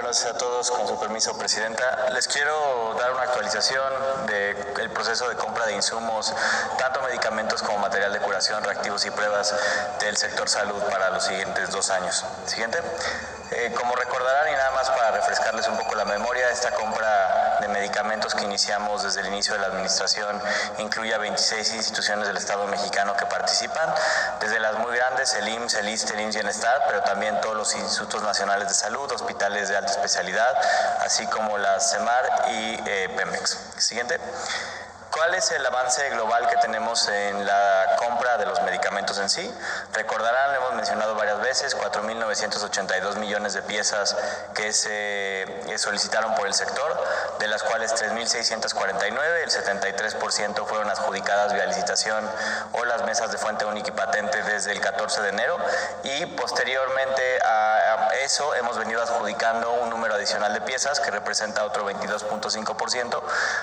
buenas noches a todos. Con su permiso, Presidenta. Les quiero dar una actualización del proceso de compra de insumos, tanto medicamentos como material de curación, reactivos y pruebas del sector salud para los siguientes 2 años. Siguiente. Como recordarán, y nada más para refrescarles un poco la memoria, esta compra de medicamentos que iniciamos desde el inicio de la administración incluye a 26 instituciones del Estado mexicano que participan, desde las muy grandes, el IMSS, el ISSSTE, el IMSS Bienestar, pero también todos los institutos nacionales de salud, hospitales de alta especialidad, así como la CEMAR y Pemex. Siguiente. ¿Cuál es el avance global que tenemos en la compra de los medicamentos en sí? Recordarán, lo hemos mencionado varias veces, 4.982 millones de piezas que se solicitaron por el sector, de las cuales 3.649, el 73% fueron adjudicadas vía licitación o las mesas de fuente única y patente desde el 14 de enero, y posteriormente a eso hemos venido adjudicando un número adicional de piezas que representa otro 22.5%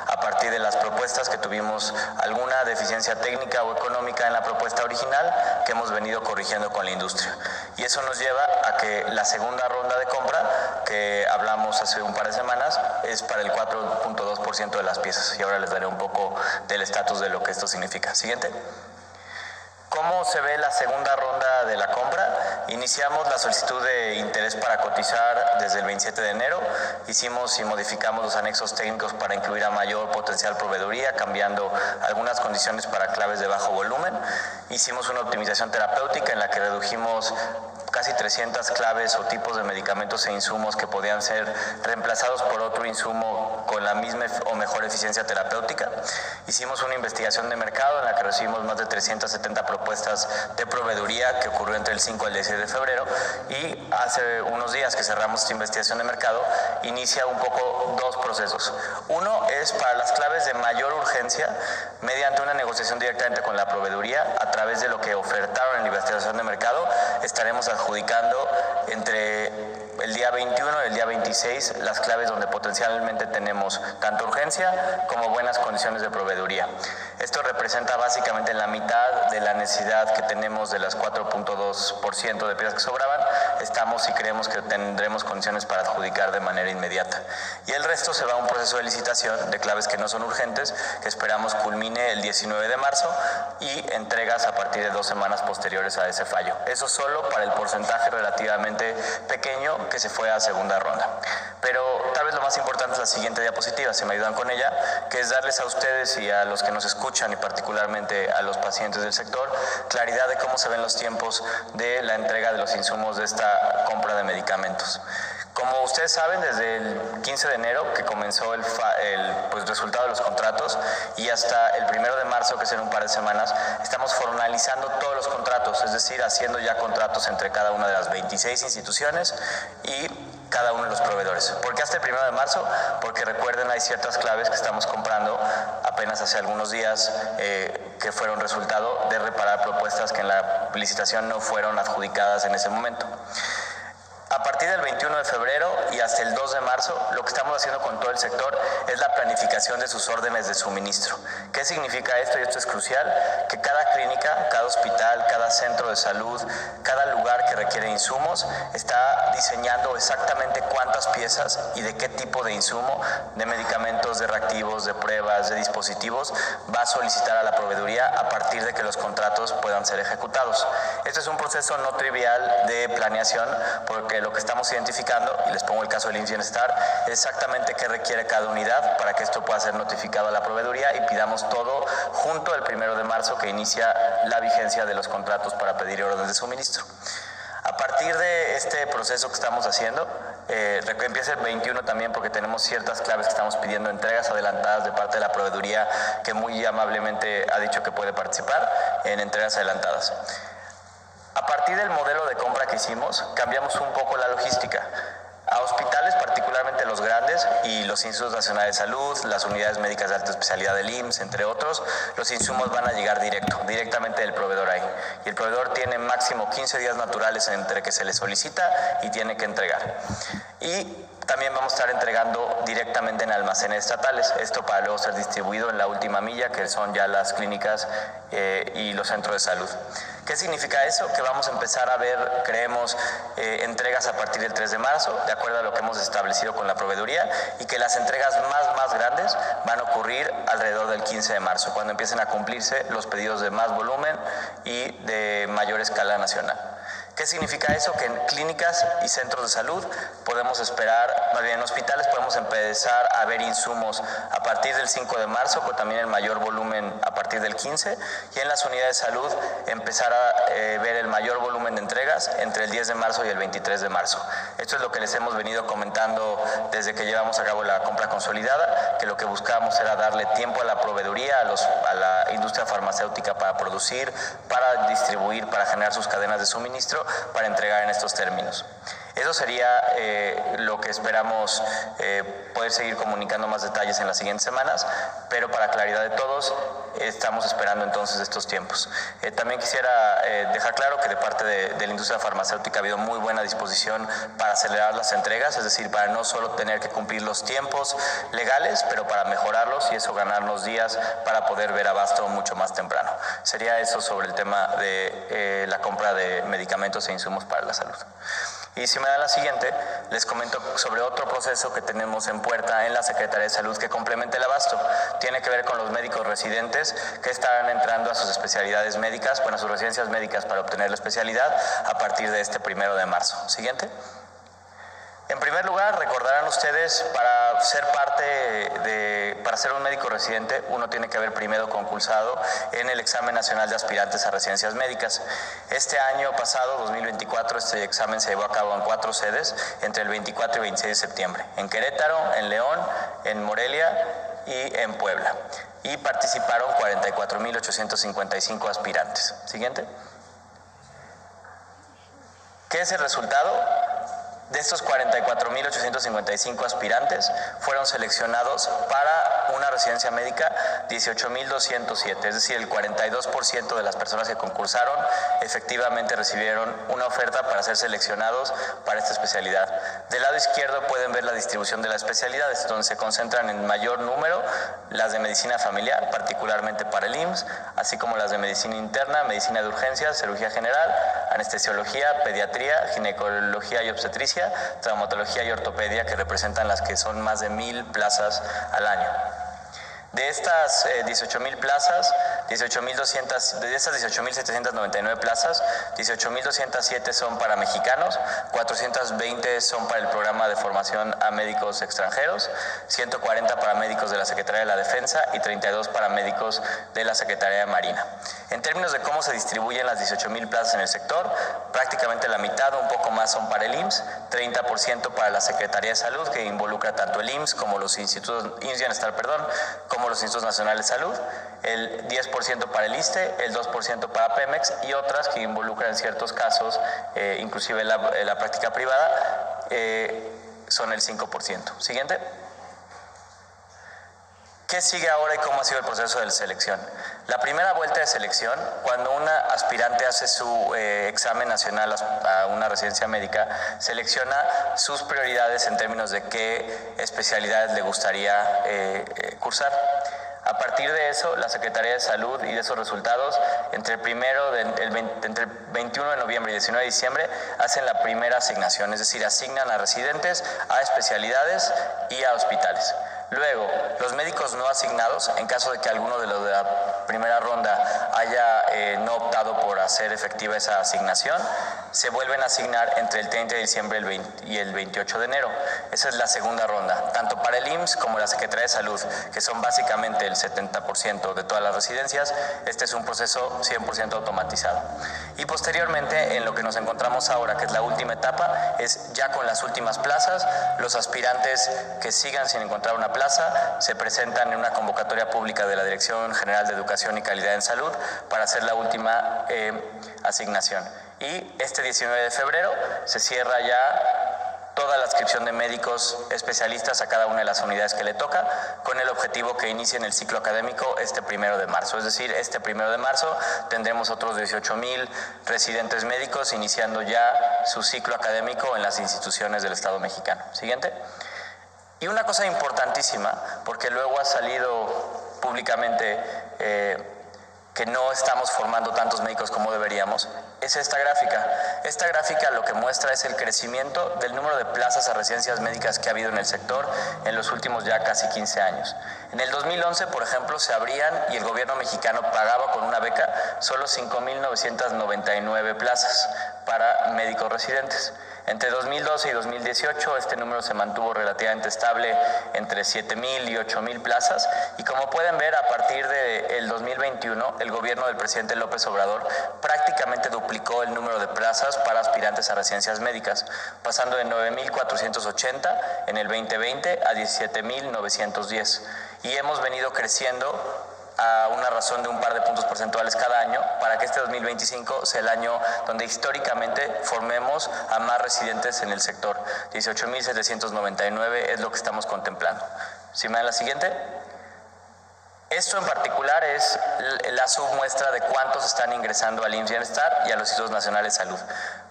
a partir de las propuestas que tuvimos alguna deficiencia técnica o económica en la propuesta original que hemos venido corrigiendo con la industria. Y eso nos lleva a que la segunda ronda de compra, que hablamos hace un par de semanas, es para el 4.2% de las piezas. Y ahora les daré un poco del estatus de lo que esto significa. Siguiente. ¿Cómo se ve la segunda ronda de la compra? Iniciamos la solicitud de interés para cotizar desde el 27 de enero. Hicimos y modificamos los anexos técnicos para incluir a mayor potencial proveeduría, cambiando algunas condiciones para claves de bajo volumen. Hicimos una optimización terapéutica en la que redujimos casi 300 claves o tipos de medicamentos e insumos que podían ser reemplazados por otro insumo con la misma o mejor eficiencia terapéutica. Hicimos una investigación de mercado en la que recibimos más de 370 propuestas de proveeduría, que ocurrió entre el 5 y el 16 de febrero, y hace unos días que cerramos esta investigación de mercado, inicia un poco 2 procesos. Uno es para las claves de mayor urgencia, mediante una negociación directamente con la proveeduría, a través de lo que ofertaron en la investigación de mercado, estaremos adjudicando entre el día 21 y el día 26 las claves donde potencialmente tenemos tanto urgencia como buenas condiciones de proveeduría. Esto representa básicamente la mitad de la necesidad que tenemos de las 4.2% de piezas que sobraban. Estamos y creemos que tendremos condiciones para adjudicar de manera inmediata. Y el resto se va a un proceso de licitación de claves que no son urgentes, que esperamos culmine el 19 de marzo, y entregas a partir de 2 semanas posteriores a ese fallo. Eso solo para el porcentaje relativamente pequeño que se fue a segunda ronda. Pero tal vez lo más importante es la siguiente diapositiva, si me ayudan con ella, que es darles a ustedes y a los que nos escuchan, y particularmente a los pacientes del sector, claridad de cómo se ven los tiempos de la entrega de los insumos de esta compra de medicamentos. Como ustedes saben, desde el 15 de enero, que comenzó el resultado de los contratos, y hasta el 1 de marzo, que es en un par de semanas, estamos formalizando todos los contratos, es decir, haciendo ya contratos entre cada una de las 26 instituciones y cada uno de los proveedores. ¿Por qué hasta el 1 de marzo? Porque recuerden, hay ciertas claves que estamos comprando apenas hace algunos días que fueron resultado de reparar propuestas que en la licitación no fueron adjudicadas en ese momento. A partir del 21 de febrero y hasta el 2 de marzo, lo que estamos haciendo con todo el sector es la planificación de sus órdenes de suministro. ¿Qué significa esto? Y esto es crucial, que cada clínica, cada hospital, cada centro de salud, cada lugar que requiere insumos, está diseñando exactamente cuántas piezas y de qué tipo de insumo, de medicamentos, de reactivos, de pruebas, de dispositivos, va a solicitar a la proveeduría a partir de que los contratos puedan ser ejecutados. Este es un proceso no trivial de planeación, porque lo que estamos identificando, y les pongo el caso del IMSS Bienestar, es exactamente qué requiere cada unidad para que esto pueda ser notificado a la proveeduría y pidamos todo junto al 1 de marzo, que inicia la vigencia de los contratos para pedir órdenes de suministro. A partir de este proceso que estamos haciendo, empieza el 21 también, porque tenemos ciertas claves que estamos pidiendo entregas adelantadas de parte de la proveeduría, que muy amablemente ha dicho que puede participar en entregas adelantadas. A partir del modelo de compra que hicimos, cambiamos un poco la logística. A hospitales, particularmente los grandes, y los institutos nacionales de salud, las unidades médicas de alta especialidad del IMSS, entre otros, los insumos van a llegar directamente del proveedor ahí. Y el proveedor tiene máximo 15 días naturales entre que se le solicita y tiene que entregar. Y También vamos a estar entregando directamente en almacenes estatales, esto para luego ser distribuido en la última milla, que son ya las clínicas y los centros de salud. ¿Qué significa eso? Que vamos a empezar a ver, creemos, entregas a partir del 3 de marzo, de acuerdo a lo que hemos establecido con la proveeduría, y que las entregas más grandes van a ocurrir alrededor del 15 de marzo, cuando empiecen a cumplirse los pedidos de más volumen y de mayor escala nacional. ¿Qué significa eso? Que en clínicas y centros de salud podemos esperar, más bien en hospitales podemos empezar a ver insumos a partir del 5 de marzo, pero también el mayor volumen a partir del 15, y en las unidades de salud empezar a ver el mayor volumen de entregas entre el 10 de marzo y el 23 de marzo. Esto es lo que les hemos venido comentando desde que llevamos a cabo la compra consolidada, que lo que buscábamos era darle tiempo a la proveeduría, a la industria farmacéutica para producir, para distribuir, para generar sus cadenas de suministro, para entregar en estos términos. Eso sería lo que esperamos poder seguir comunicando más detalles en las siguientes semanas, pero para claridad de todos, estamos esperando entonces estos tiempos. También quisiera dejar claro que de parte de la industria farmacéutica ha habido muy buena disposición para acelerar las entregas, es decir, para no solo tener que cumplir los tiempos legales, pero para mejorarlos y eso ganarnos días para poder ver abasto mucho más temprano. Sería eso sobre el tema de la compra de medicamentos e insumos para la salud. Y si me dan la siguiente, les comento sobre otro proceso que tenemos en puerta en la Secretaría de Salud que complementa el abasto. Tiene que ver con los médicos residentes que estarán entrando a sus especialidades médicas, bueno, a sus residencias médicas para obtener la especialidad a partir de este 1 de marzo. Siguiente. En primer lugar, recordarán ustedes, para ser un médico residente, uno tiene que haber primero concursado en el examen nacional de aspirantes a residencias médicas. Este año pasado, 2024, este examen se llevó a cabo en 4 sedes, entre el 24 y 26 de septiembre, en Querétaro, en León, en Morelia y en Puebla. Y participaron 44,855 aspirantes. Siguiente. ¿Qué es el resultado? De estos 44,855 aspirantes fueron seleccionados para una residencia médica 18,207, es decir, el 42% de las personas que concursaron efectivamente recibieron una oferta para ser seleccionados para esta especialidad. Del lado izquierdo pueden ver la distribución de las especialidades, donde se concentran en mayor número las de medicina familiar, particularmente para el IMSS, así como las de medicina interna, medicina de urgencias, cirugía general, anestesiología, pediatría, ginecología y obstetricia, traumatología y ortopedia, que representan las que son más de 1,000 plazas al año. De estas 18,000 plazas, de esas 18,799 plazas, 18,207 son para mexicanos, 420 son para el programa de formación a médicos extranjeros, 140 para médicos de la Secretaría de la Defensa y 32 para médicos de la Secretaría de Marina. En términos de cómo se distribuyen las 18,000 plazas en el sector, prácticamente la mitad o un poco más son para el IMSS, 30% para la Secretaría de Salud, que involucra tanto el IMSS como los institutos, como los Institutos Nacionales de Salud, el 10% para el ISSSTE, el 2% para Pemex y otras que involucran en ciertos casos, inclusive la práctica privada, son el 5%. Siguiente. ¿Qué sigue ahora y cómo ha sido el proceso de selección? La primera vuelta de selección, cuando una aspirante hace su examen nacional a una residencia médica, selecciona sus prioridades en términos de qué especialidades le gustaría cursar. A partir de eso, la Secretaría de Salud y de esos resultados, entre el 21 de noviembre y 19 de diciembre, hacen la primera asignación, es decir, asignan a residentes, a especialidades y a hospitales. Luego, los médicos no asignados, en caso de que alguno de los de la primera ronda haya no optado por hacer efectiva esa asignación, se vuelven a asignar entre el 30 de diciembre y el 28 de enero. Esa es la segunda ronda, tanto para el IMSS como la Secretaría de Salud, que son básicamente el 70% de todas las residencias. Este es un proceso 100% automatizado. Y posteriormente, en lo que nos encontramos ahora, que es la última etapa, es ya con las últimas plazas, los aspirantes que sigan sin encontrar una plaza se presentan en una convocatoria pública de la Dirección General de Educación y Calidad en Salud para hacer la última asignación. Y este 19 de febrero se cierra ya todas las adscripción de médicos especialistas a cada una de las unidades que le toca, con el objetivo que inicien el ciclo académico este 1 de marzo. Es decir, este 1 de marzo tendremos otros 18,000 residentes médicos iniciando ya su ciclo académico en las instituciones del Estado mexicano. Siguiente. Y una cosa importantísima, porque luego ha salido públicamente que no estamos formando tantos médicos como deberíamos, es esta gráfica. Esta gráfica lo que muestra es el crecimiento del número de plazas a residencias médicas que ha habido en el sector en los últimos ya casi 15 años. En el 2011, por ejemplo, se abrían y el gobierno mexicano pagaba con una beca solo 5,999 plazas para médicos residentes. Entre 2012 y 2018 este número se mantuvo relativamente estable entre 7,000 y 8,000 plazas y como pueden ver a partir del 2021 el gobierno del presidente López Obrador prácticamente duplicó el número de plazas para aspirantes a residencias médicas, pasando de 9,480 en el 2020 a 17,910 y hemos venido creciendo a una razón de un par de puntos porcentuales cada año para que este 2025 sea el año donde históricamente formemos a más residentes en el sector. 18,799 es lo que estamos contemplando. ¿Sí me dan la siguiente? Esto en particular es la submuestra de cuántos están ingresando al IMSS Bienestar y a los Institutos Nacionales de Salud.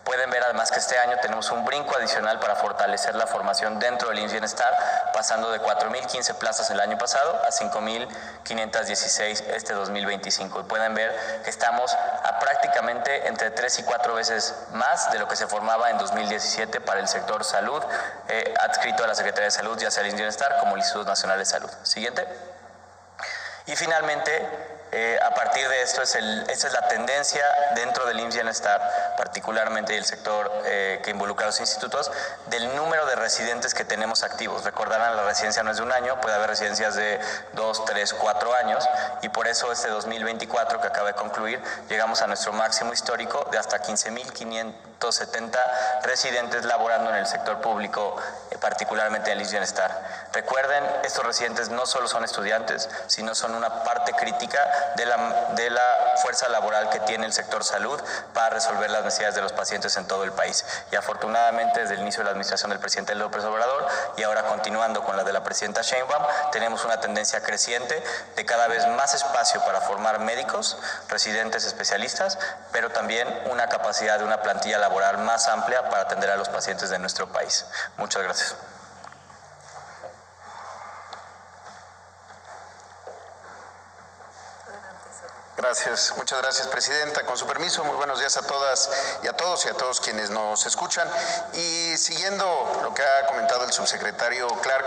Pueden ver además que este año tenemos un brinco adicional para fortalecer la formación dentro del IMSS Bienestar, pasando de 4,015 plazas el año pasado a 5,516 este 2025. Y pueden ver que estamos a prácticamente entre 3 y 4 veces más de lo que se formaba en 2017 para el sector salud, adscrito a la Secretaría de Salud, ya sea el IMSS Bienestar como el Instituto Nacional de Salud. Siguiente. Y finalmente, a partir de esto, esta es la tendencia dentro del IMSS Bienestar, particularmente el sector que involucra a los institutos, del número de residentes que tenemos activos. Recordarán, la residencia no es de un año, puede haber residencias de 2, 3, 4 años, y por eso este 2024 que acaba de concluir, llegamos a nuestro máximo histórico de hasta 15,570 residentes laborando en el sector público, particularmente en el IMSS Bienestar. Recuerden, estos residentes no solo son estudiantes, sino son una parte crítica de la fuerza laboral que tiene el sector salud para resolver las necesidades de los pacientes en todo el país. Y afortunadamente, desde el inicio de la administración del presidente López Obrador y ahora continuando con la de la presidenta Sheinbaum, tenemos una tendencia creciente de cada vez más espacio para formar médicos, residentes especialistas, pero también una capacidad de una plantilla laboral más amplia para atender a los pacientes de nuestro país. Muchas gracias. Gracias, muchas gracias, presidenta. Con su permiso, muy buenos días a todas y a todos quienes nos escuchan. Y siguiendo lo que ha comentado el subsecretario Clark,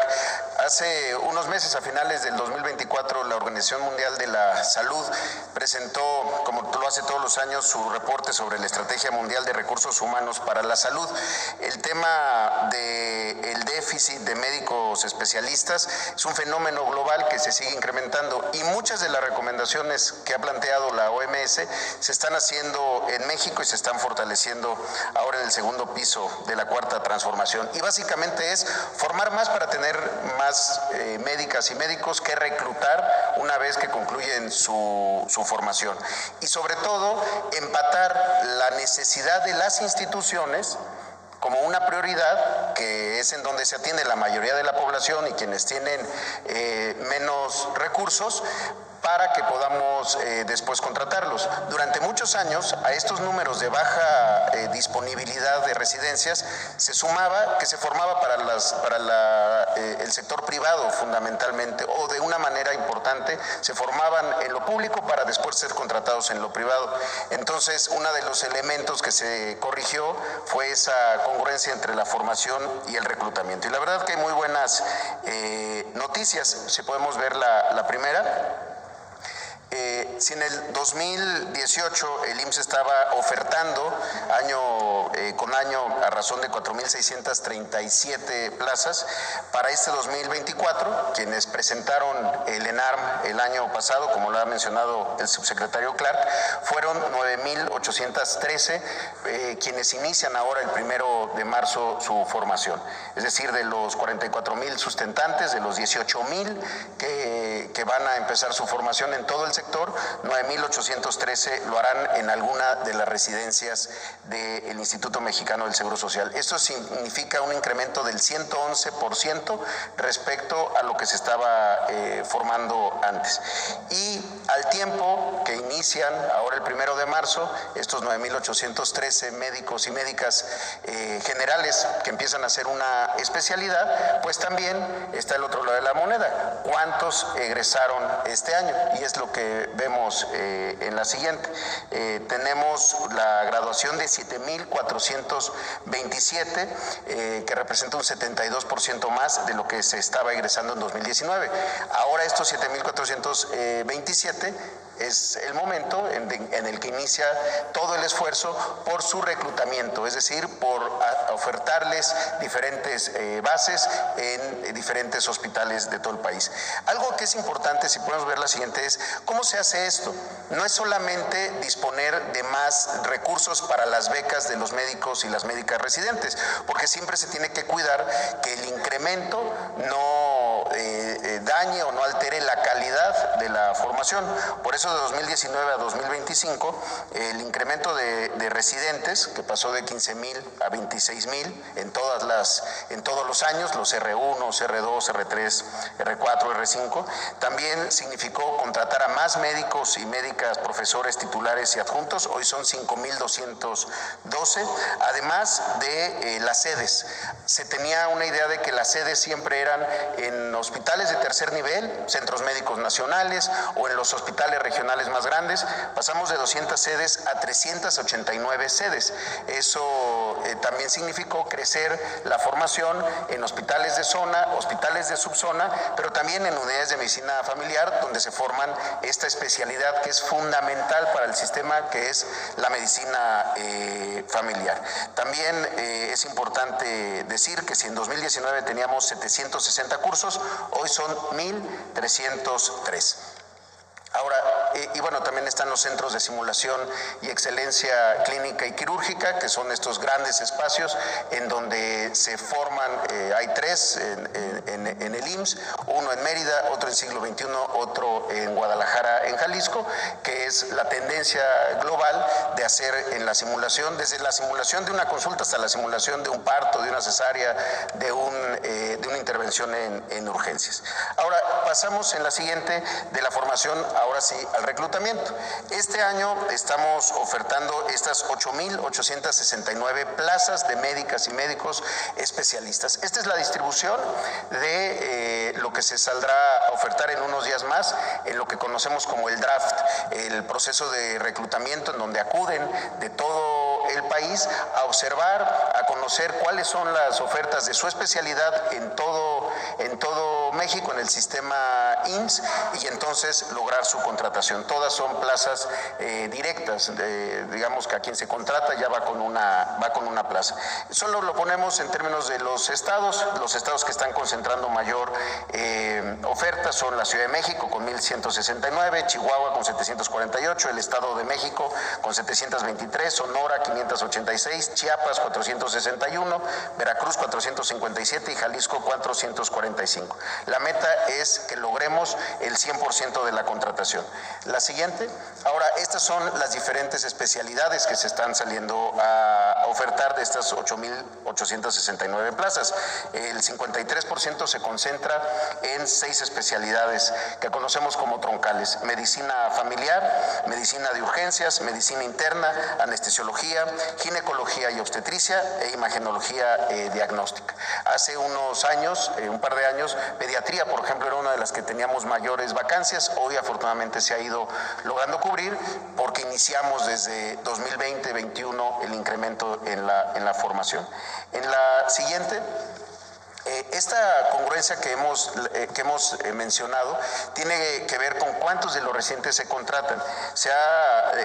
hace unos meses, a finales del 2024, la Organización Mundial de la Salud presentó, como lo hace todos los años, su reporte sobre la Estrategia Mundial de Recursos Humanos para la Salud. El tema del déficit de médicos especialistas es un fenómeno global que se sigue incrementando y muchas de las recomendaciones que ha planteado la OMS se están haciendo en México y se están fortaleciendo ahora en el segundo piso de la cuarta transformación. Y básicamente es formar más para tener más médicas y médicos que reclutar una vez que concluyen su formación. Y sobre todo, empatar la necesidad de las instituciones como una prioridad, que es en donde se atiende la mayoría de la población y quienes tienen menos recursos, para que podamos después contratarlos. Durante muchos años a estos números de baja disponibilidad de residencias se sumaba que se formaba para el sector privado fundamentalmente, o de una manera importante se formaban en lo público para después ser contratados en lo privado. Entonces, uno de los elementos que se corrigió fue esa congruencia entre la formación y el reclutamiento. Y la verdad que hay muy buenas noticias. Si podemos ver la primera. Si en el 2018 el IMSS estaba ofertando año con año a razón de 4,637 plazas, para este 2024, quienes presentaron el ENARM el año pasado, como lo ha mencionado el subsecretario Clark, fueron 9,813 quienes inician ahora el 1 de marzo su formación. Es decir, de los 44,000 sustentantes, de los 18,000 que van a empezar su formación en todo el sector, 9,813 lo harán en alguna de las residencias del Instituto Mexicano del Seguro Social. Esto significa un incremento del 111% respecto a lo que se estaba formando antes. Y al tiempo que inician ahora el 1 de marzo, estos 9,813 médicos y médicas generales que empiezan a hacer una especialidad, pues también está el otro lado de la moneda. ¿Cuántos egresaron este año? Y es lo que vemos en la siguiente. Tenemos la graduación de 7,427, que representa un 72% más de lo que se estaba egresando en 2019. Ahora estos 7,427 es el momento en el que inicia todo el esfuerzo por su reclutamiento, es decir, por ofertarles diferentes bases en diferentes hospitales de todo el país. Algo que es importante, si podemos ver la siguiente, es cómo se hace esto. No es solamente disponer de más recursos para las becas de los médicos y las médicas residentes, porque siempre se tiene que cuidar que el incremento no dañe o no altere la calidad de la formación. Por eso de 2019 a 2025 el incremento de residentes, que pasó de 15,000 a 26,000 en todos los años, los R1, R2, R3, R4, R5, también significó contratar a más médicos y médicas, profesores, titulares y adjuntos. Hoy son 5,212, además de las sedes. Se tenía una idea de que las sedes siempre eran en hospitales de tercer nivel, centros médicos nacionales o en los hospitales regionales más grandes. Pasamos de 200 sedes a 389 sedes. Eso también significó crecer la formación en hospitales de zona, hospitales de subzona, pero también en unidades de medicina familiar, donde se forman esta especialidad que es fundamental para el sistema, que es la medicina familiar. También es importante decir que si en 2019 teníamos 760 cursos, hoy son 1,303. Ahora, y bueno, también están los centros de simulación y excelencia clínica y quirúrgica, que son estos grandes espacios en donde se forman, hay tres en el IMSS, uno en Mérida, otro en Siglo XXI, otro en Guadalajara, en Jalisco, que es la tendencia global de hacer en la simulación, desde la simulación de una consulta hasta la simulación de un parto, de una cesárea, de una intervención en urgencias. Ahora, pasamos en la siguiente de la formación, ahora sí, al reclutamiento. Este año estamos ofertando estas 8,869 plazas de médicas y médicos especialistas. Esta es la distribución de lo que se saldrá a ofertar en unos días más, en lo que conocemos como el draft, el proceso de reclutamiento en donde acuden de todo el país a observar, a conocer cuáles son las ofertas de su especialidad en todo México, en el sistema IMSS, y entonces lograr su contratación. Todas son plazas directas, digamos que a quien se contrata ya va con una plaza. Solo lo ponemos en términos de los estados que están concentrando mayor oferta son la Ciudad de México con 1,169, Chihuahua con 748, el Estado de México con 723, Sonora 586, Chiapas 461, Veracruz 457 y Jalisco 445. La meta es que logremos el 100% de la contratación. La siguiente, ahora estas son las diferentes especialidades que se están saliendo a ofertar de estas 8,869 plazas. El 53% se concentra en 6 especialidades que conocemos como troncales: medicina familiar, medicina de urgencias, medicina interna, anestesiología, ginecología y obstetricia e imagenología diagnóstica. Hace unos años, un par de años, pediatría, por ejemplo, era una de las que teníamos mayores vacancias. Hoy afortunadamente se ha ido logrando cubrir porque iniciamos desde 2020-21 el incremento en la formación. En la siguiente, esta congruencia que hemos mencionado tiene que ver con cuántos de los residentes se contratan.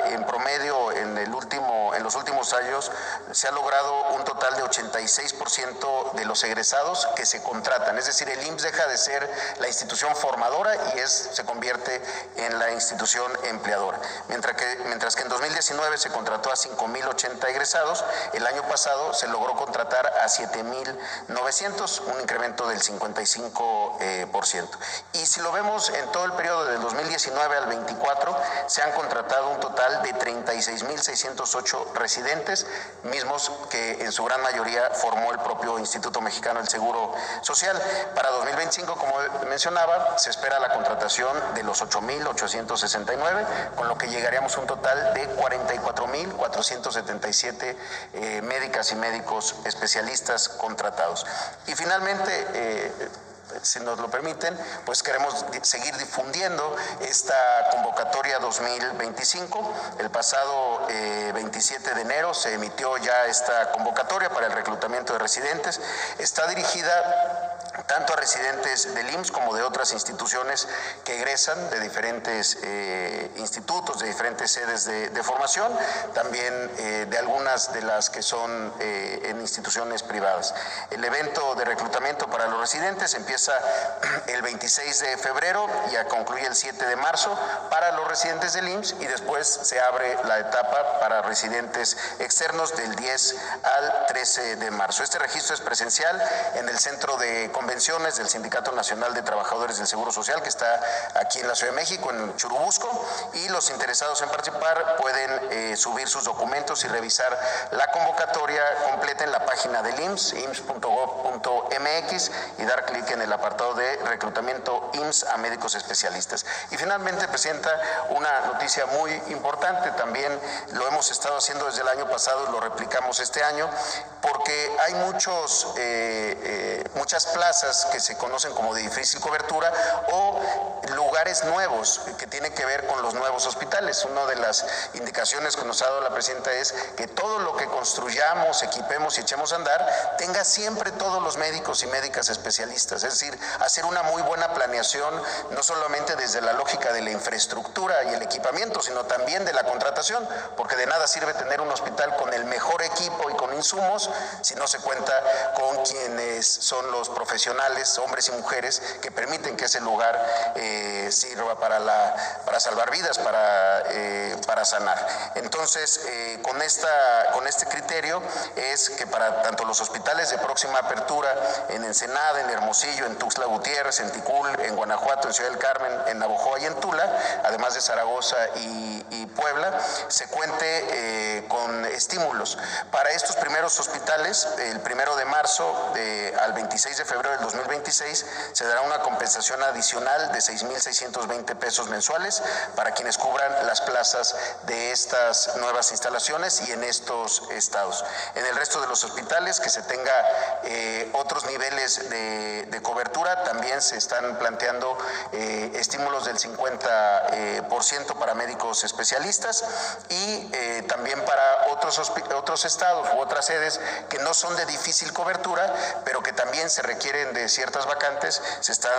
En promedio en los últimos años se ha logrado un total de 86% de los egresados que se contratan, es decir, el IMSS deja de ser la institución formadora y se convierte en la institución empleadora. Mientras que en 2019 se contrató a 5,080 egresados, el año pasado se logró contratar a 7,900, un incremento del 55%. Y si lo vemos en todo el periodo del 2019 al 24, se han contratado un total de 36.608 residentes, mismos que en su gran mayoría formó el propio Instituto Mexicano del Seguro Social. Para 2025, como mencionaba, se espera la contratación de los 8.869, con lo que llegaríamos a un total de 44.477 médicas y médicos especialistas contratados. Y finalmente, si nos lo permiten, pues queremos seguir difundiendo esta convocatoria 2025. El pasado 27 de enero se emitió ya esta convocatoria para el reclutamiento de residentes. Está dirigida tanto a residentes del IMSS como de otras instituciones que egresan de diferentes institutos, de diferentes sedes de formación, también de algunas de las que son en instituciones privadas. El evento de reclutamiento para los residentes empieza el 26 de febrero y concluye el 7 de marzo para los residentes del IMSS, y después se abre la etapa para residentes externos del 10 al 13 de marzo. Este registro es presencial en el Centro de Convenciones del Sindicato Nacional de Trabajadores del Seguro Social, que está aquí en la Ciudad de México, en Churubusco, y los interesados en participar pueden subir sus documentos y revisar la convocatoria completa en la página del IMSS, ims.gov.mx, y dar clic en el apartado de reclutamiento IMSS a médicos especialistas. Y finalmente, Presidenta, una noticia muy importante, también lo hemos estado haciendo desde el año pasado y lo replicamos este año, porque hay muchas plazas que se conocen como de difícil cobertura o lugares nuevos que tienen que ver con los nuevos hospitales. Una de las indicaciones que nos ha dado la Presidenta es que todo lo que construyamos, equipemos y echemos a andar tenga siempre todos los médicos y médicas especialistas, es decir, hacer una muy buena planeación, no solamente desde la lógica de la infraestructura y el equipamiento, sino también de la contratación, porque de nada sirve tener un hospital con el mejor equipo y con insumos si no se cuenta con quienes son los profesionales, hombres y mujeres, que permiten que ese lugar sirva para salvar vidas, para sanar. Entonces, con este criterio es que para tanto los hospitales de próxima apertura en Ensenada, en Hermosillo, en Tuxtla Gutiérrez, en Ticul, en Guanajuato, en Ciudad del Carmen, en Navojoa y en Tula, además de Zaragoza y Puebla, se cuente con estímulos. Para estos primeros hospitales, el 1 de marzo al 26 de febrero del 2026, se dará una compensación adicional de 6.620 pesos mensuales para quienes cubran las plazas de estas nuevas instalaciones y en estos estados. En el resto de los hospitales que se tenga otros niveles de cobertura, también se están planteando estímulos del 50% para médicos especialistas y también para otros estados u otras sedes que no son de difícil cobertura, pero que también se requieren de ciertas vacantes, se están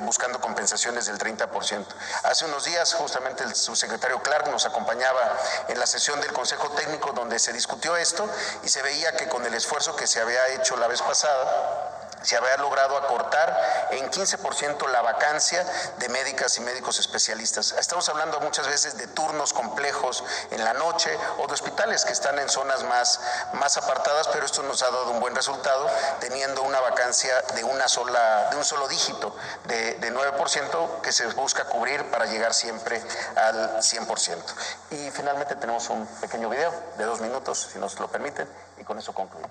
buscando compensaciones del 30%. Hace unos días, justamente el subsecretario Clark nos acompañaba en la sesión del Consejo Técnico donde se discutió esto y se veía que con el esfuerzo que se había hecho la vez pasada, se había logrado acortar en 15% la vacancia de médicas y médicos especialistas. Estamos hablando muchas veces de turnos complejos en la noche o de hospitales que están en zonas más apartadas, pero esto nos ha dado un buen resultado, teniendo una vacancia de un solo dígito de 9% que se busca cubrir para llegar siempre al 100%. Y finalmente tenemos un pequeño video de 2 minutos, si nos lo permiten, y con eso concluimos.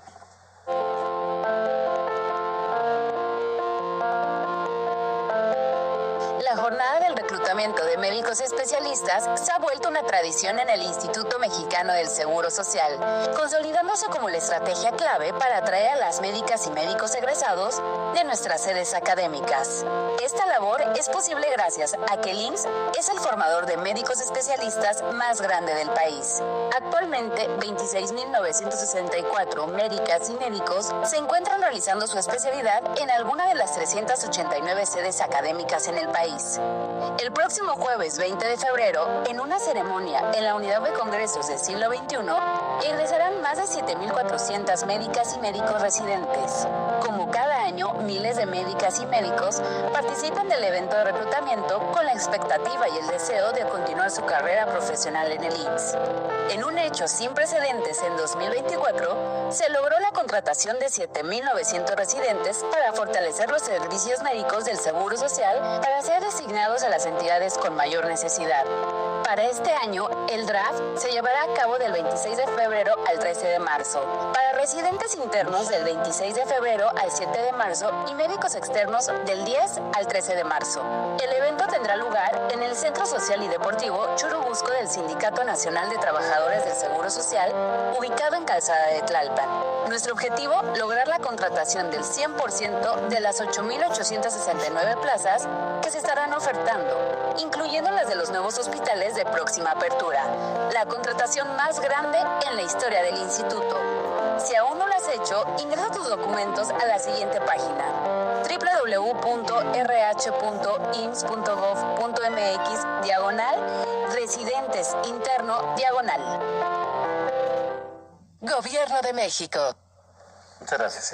La jornada del reclutamiento de médicos especialistas se ha vuelto una tradición en el Instituto Mexicano del Seguro Social, consolidándose como la estrategia clave para atraer a las médicas y médicos egresados de nuestras sedes académicas. Esta labor es posible gracias a que el IMSS es el formador de médicos especialistas más grande del país. Actualmente, 26.964 médicas y médicos se encuentran realizando su especialidad en alguna de las 389 sedes académicas en el país. El próximo jueves 20 de febrero, en una ceremonia en la Unidad de Congresos del Siglo XXI, egresarán más de 7.400 médicas y médicos residentes. Como cada año, miles de de médicas y médicos participan del evento de reclutamiento con la expectativa y el deseo de continuar su carrera profesional en el IMSS. En un hecho sin precedentes en 2024, se logró la contratación de 7.900 residentes para fortalecer los servicios médicos del Seguro Social para ser designados a las entidades con mayor necesidad. Para este año, el draft se llevará a cabo del 26 de febrero al 13 de marzo. Para residentes internos del 26 de febrero al 7 de marzo y médicos externos del 10 al 13 de marzo. El evento tendrá lugar en el Centro Social y Deportivo Churubusco del Sindicato Nacional de Trabajadores del Seguro Social, ubicado en Calzada de Tlalpan. Nuestro objetivo, lograr la contratación del 100% de las 8.869 plazas que se estarán ofertando, incluyendo las de los nuevos hospitales de próxima apertura, la contratación más grande en la historia del instituto. Si aún no lo has hecho, ingresa tus documentos a la siguiente página: www.rh.ins.gov.mx/residentes interno/. Gobierno de México. Muchas gracias.